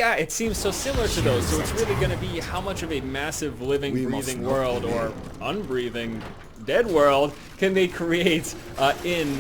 yeah, it seems so similar to those. So it's really going to be how much of a massive living, breathing world or unbreathing, dead world can they create in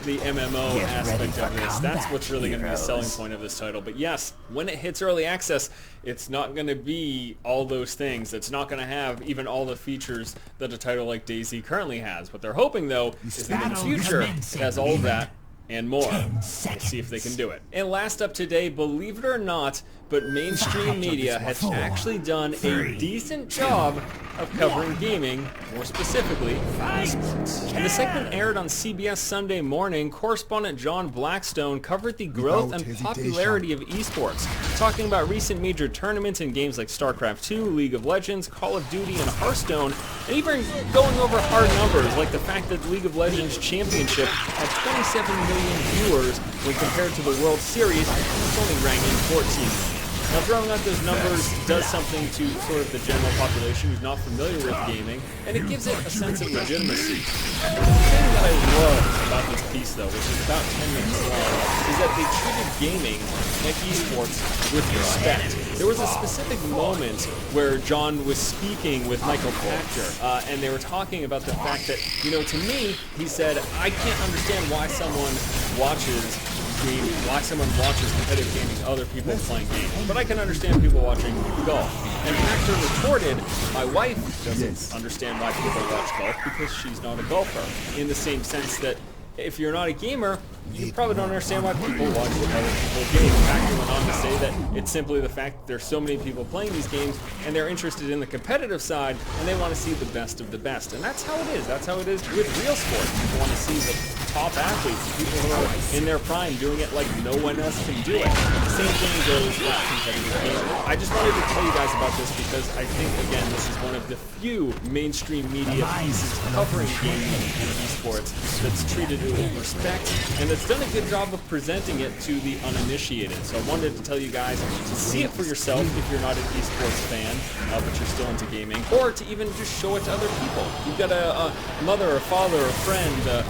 the MMO aspect of this. That's what's really going to be the selling point of this title. But yes, when it hits early access, it's not going to be all those things. It's not going to have even all the features that a title like DayZ currently has. What they're hoping, though, is that in the future, it has all of that and more. We'll see if they can do it. And last up today, believe it or not, but mainstream media has actually done a decent job of covering gaming, more specifically, esports. And the segment aired on CBS Sunday morning. Correspondent John Blackstone covered the growth and popularity of esports, talking about recent major tournaments in games like StarCraft 2, League of Legends, Call of Duty, and Hearthstone, and even going over hard numbers like the fact that League of Legends Championship had 27 million viewers when compared to the World Series, it's only ranking 14 million. Now, throwing out those numbers does something to sort of the general population who's not familiar with gaming, and it gives it a sense of legitimacy. The thing that I love about this piece, though, which is about 10 minutes long, is that they treated gaming and esports with respect. There was a specific moment where John was speaking with Michael Pachter, and they were talking about the fact that, you know, to me, he said, I can't understand why someone watches competitive gaming, other people playing games. But I can understand people watching golf. And Pachter retorted, my wife doesn't understand why people watch golf because she's not a golfer. In the same sense that if you're not a gamer, you probably don't understand why people watch other people's games. Pachter went on to say that it's simply the fact that there's so many people playing these games and they're interested in the competitive side and they want to see the best of the best. And that's how it is. That's how it is with real sports. People want to see the top athletes, people who are in their prime doing it like no one else can do it. The same thing goes with competitive gaming. I just wanted to tell you guys about this because I think, again, this is one of the few mainstream media pieces covering gaming and esports that's treated with respect and that's done a good job of presenting it to the uninitiated. So I wanted to tell you guys to see it for yourself if you're not an esports fan, but you're still into gaming, or to even just show it to other people. You've got a mother, a father, a friend, a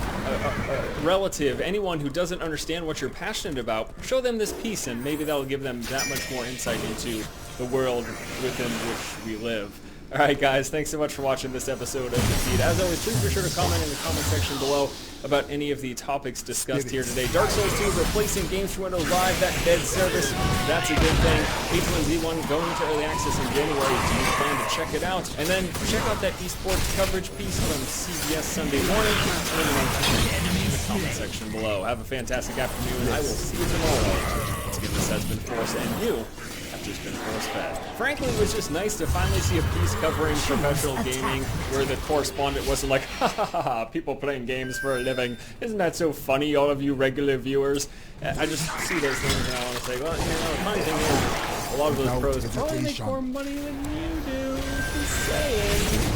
relative, anyone who doesn't understand what you're passionate about, show them this piece and maybe that'll give them that much more insight into the world within which we live. Alright guys, thanks so much for watching this episode of The Feed. As always, please be sure to comment in the comment section below about any of the topics discussed here today. Dark Souls 2 replacing Games for Windows Live, that dead service, that's a good thing. H1Z1 going to early access in January. Do you plan to check it out? And then check out that esports coverage piece from CBS Sunday morning. In the comment section below. Have a fantastic afternoon. I will see you tomorrow. Once again, this has been Force, and you have just been force-fed. Frankly, it was just nice to finally see a piece covering professional gaming where the correspondent wasn't like, ha ha ha ha, people playing games for a living. Isn't that so funny, all of you regular viewers? I just see those things and I want to say, well, you know, the funny thing is, a lot of those pros probably make more money than you do. Just saying.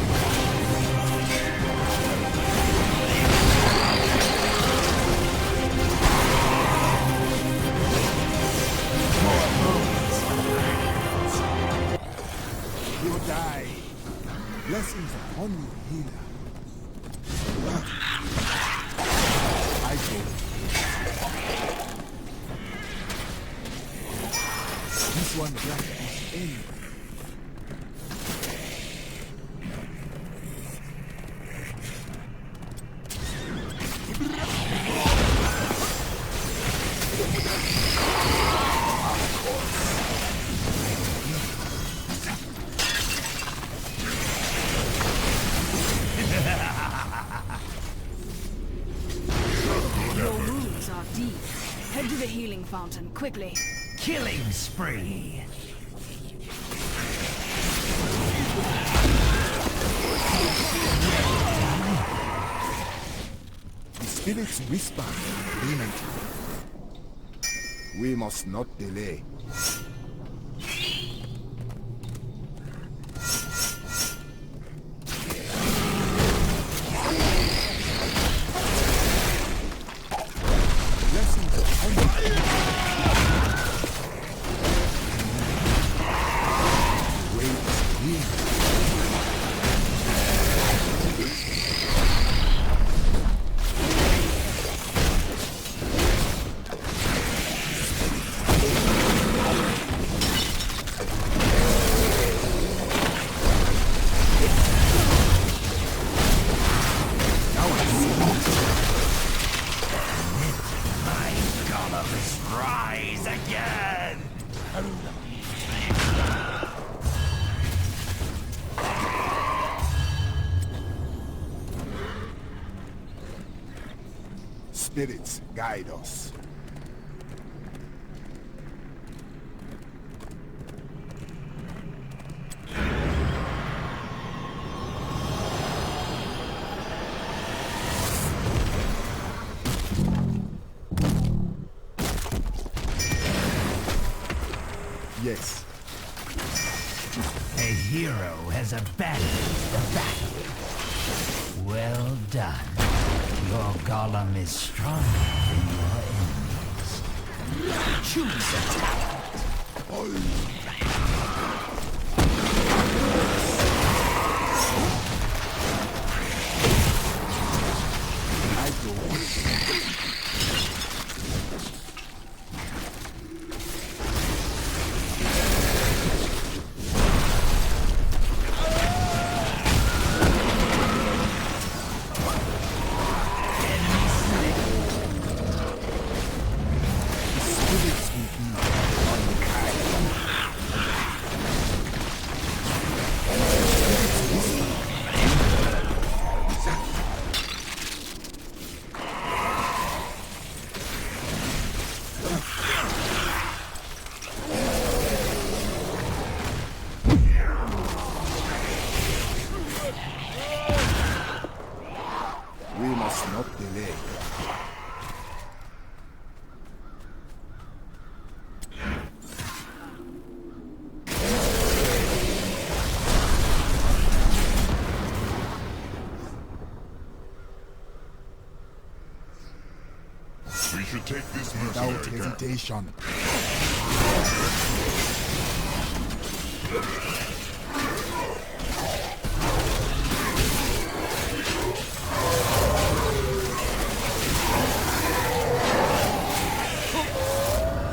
Die. Blessings upon you, healer. I go. This one black is in. Head to the healing fountain, quickly. Killing spree. The spirits whisper agreement. We must not delay. Spirits, guide us. Yes. A hero has abandoned the battle. Well done. Your golem is stronger than your enemies. Choose a talent. I go. Spirits with me. We must not delay. We should take this Without mercenary down. hesitation.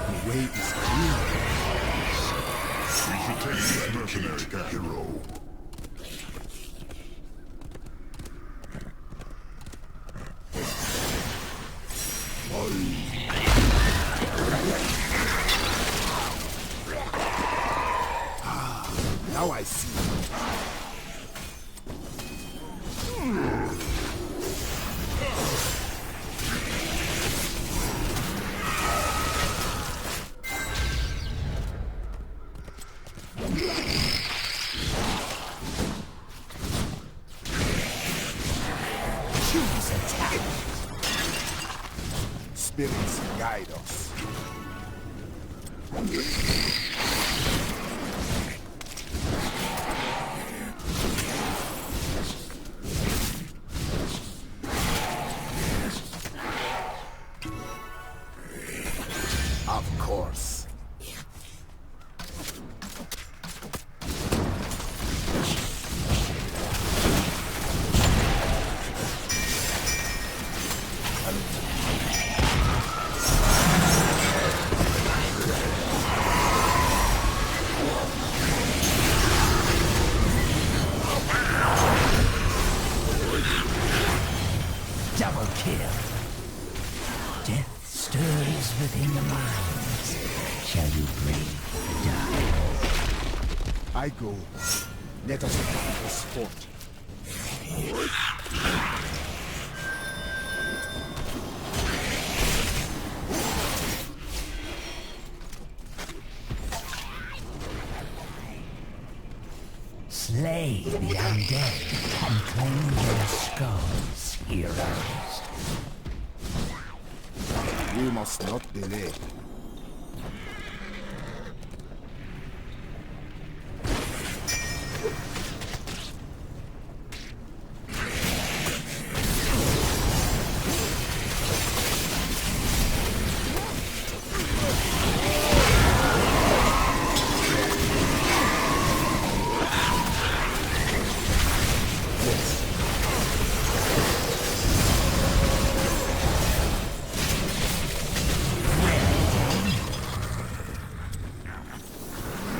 The way is clear. We should take this mercenary down. Hero. Now I see. Choose a talent. Spirits guide us. Of course. Double kill. Death stirs within the minds. Shall you brave the dark? I go. Let us find the sport. Slay the undead and claim their skulls, heroes. We must not delay.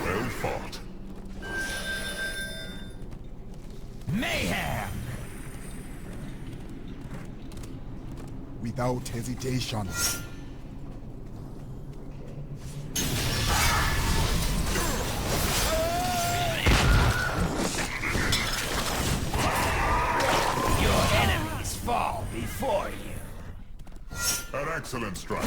Well fought. Mayhem! Without hesitation. Excellent strike.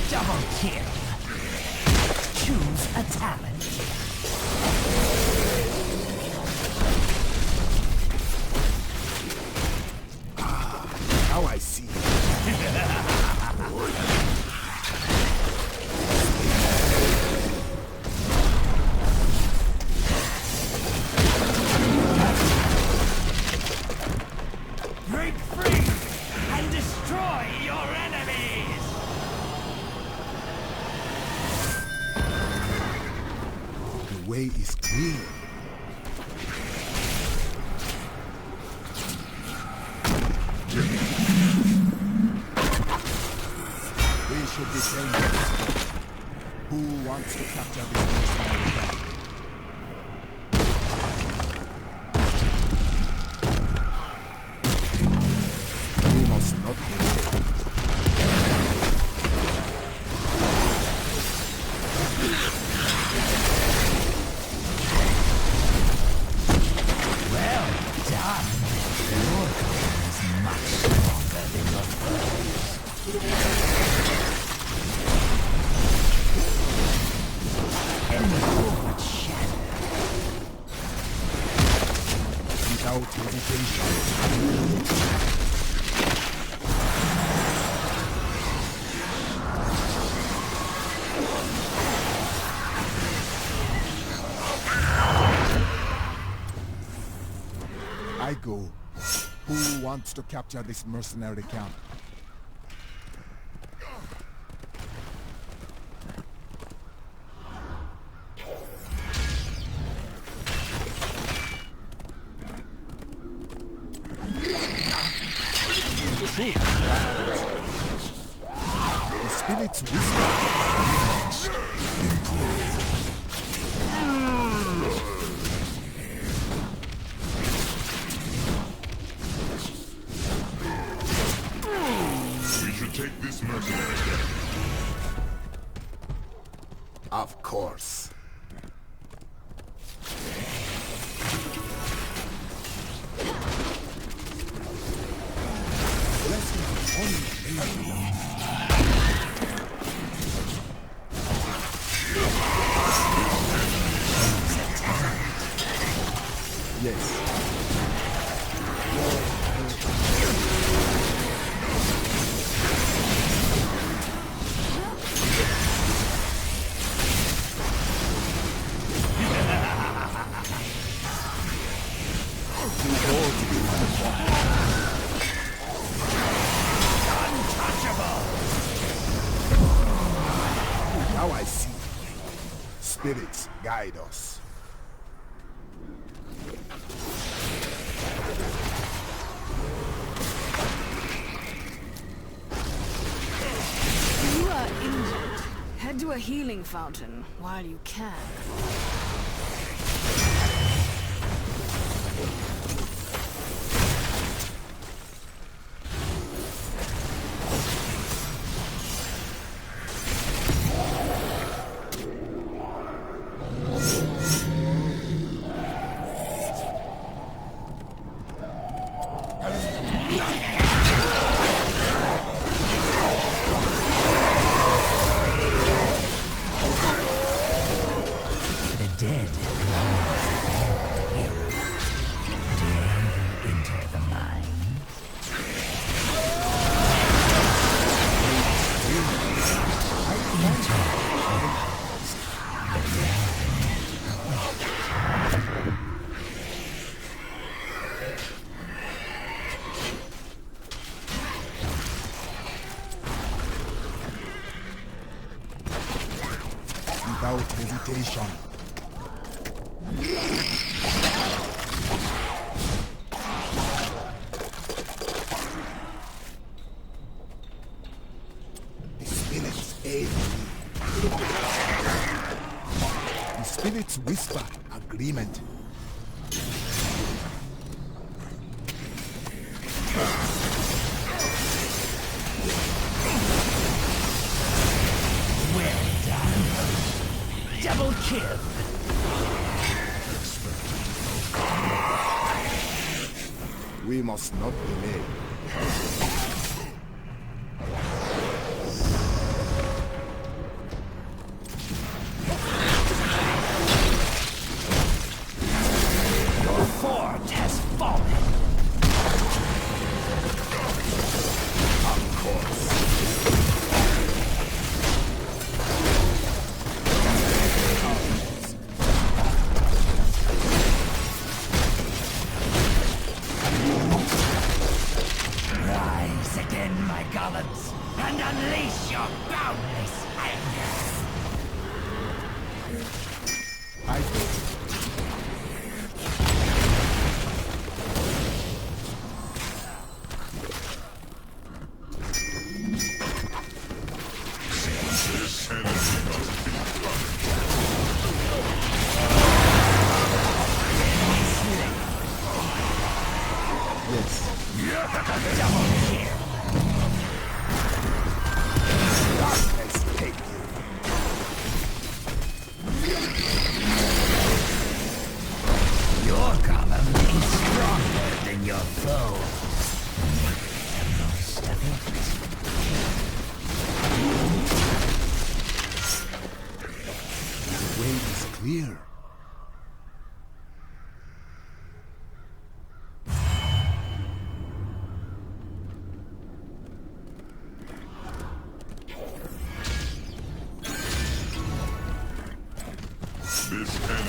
Double kill. Choose a talent. Now I see. Break free and destroy your enemies! The way is clear. We should defend this. Who wants to capture this mercenary? We must not delay. Well done. Your clan is much stronger than your foes. Enemy forward shadow. Without hesitation. I go. Who wants to capture this mercenary camp? The spirits whisper. We should take this mercenary camp. Of course. Blessings only me. Yes. Now I see. Spirits guide us. If you are injured, head to a healing fountain while you can. The dead here. Dare you enter the mine? Without hesitation. The spirits aid me. The spirits whisper agreement. kill. We must not delay. Your fort has fallen. Of course. Rise again, my golems, and unleash your boundless anger. I do. This enemy must be Yes. Double kill. Darkness take you. Your golem is stronger than your foe. Make the most of The way is clear. this enemy